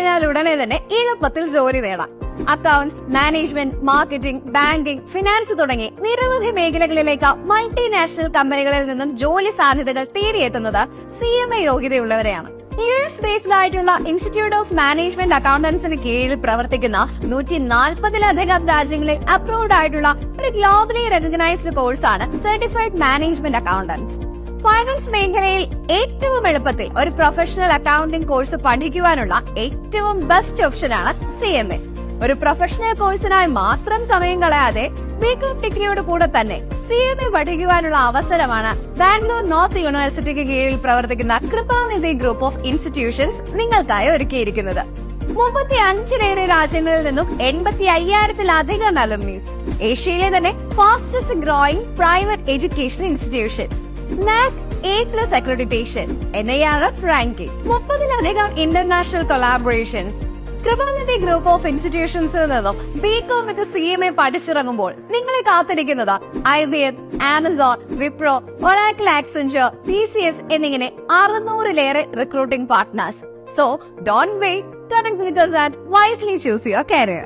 കഴിഞ്ഞാൽ ഉടനെ തന്നെ എളുപ്പത്തിൽ ജോലി നേടാം. Accounts, management, marketing, banking, finance തുടങ്ങി നിരവധി മേഖലകളിലേക്ക് മൾട്ടിനാഷണൽ കമ്പനികളിൽ നിന്നും ജോലി സാധ്യതകൾ തേടിയെത്തുന്നത് CMA യോഗ്യതയുള്ളവരെയാണ്. US ബേസ്ഡ് ആയിട്ടുള്ള ഇൻസ്റ്റിറ്റ്യൂട്ട് ഓഫ് മാനേജ്മെന്റ് അക്കൗണ്ടൻസിന് കീഴിൽ പ്രവർത്തിക്കുന്ന 140-ലധികം രാജ്യങ്ങളിൽ അപ്രൂവ്ഡ് ആയിട്ടുള്ള ഒരു ഗ്ലോബലി റെക്കഗ്നൈസ്ഡ് കോഴ്സാണ് സർട്ടിഫൈഡ് മാനേജ്മെന്റ് അക്കൗണ്ടൻസ്. ഫൈനാൻസ് മേഖലയിൽ ഏറ്റവും എളുപ്പത്തിൽ ഒരു പ്രൊഫഷണൽ അക്കൗണ്ടിംഗ് കോഴ്സ് പഠിക്കുവാനുള്ള ഏറ്റവും ബെസ്റ്റ് ഓപ്ഷനാണ് CMA. ഒരു പ്രൊഫഷണൽ കോഴ്സിനായി മാത്രം സമയം കളയാതെ ബികോം ഡിഗ്രിയോട് കൂടെ തന്നെ CMA പഠിക്കുവാനുള്ള അവസരമാണ് ബാംഗ്ലൂർ നോർത്ത് യൂണിവേഴ്സിറ്റിക്ക് കീഴിൽ പ്രവർത്തിക്കുന്ന കൃപാനിധി ഗ്രൂപ്പ് ഓഫ് ഇൻസ്റ്റിറ്റ്യൂഷൻസ് നിങ്ങൾക്കായി ഒരുക്കിയിരിക്കുന്നത്. 35-ലേറെ രാജ്യങ്ങളിൽ നിന്നും 85,000-ലധികം അലുമിനീസ്, ഏഷ്യയിലെ തന്നെ fastest growing private education institution, NAAC A+ accreditation, NIRF ranking, 30-ലധികം international collaborations. Kripanidhi group of ഇൻസ്റ്റിറ്റ്യൂഷൻസിൽ നിന്നും ബികോമിക്ക് CMA പഠിച്ചിറങ്ങുമ്പോൾ നിങ്ങളെ കാത്തിരിക്കുന്നത് IBM, Amazon, Wipro, Oracle, Accenture, TCS എന്നിങ്ങനെ 600-ലേറെ recruiting partners. So don't wait, connect with us and wisely choose your career.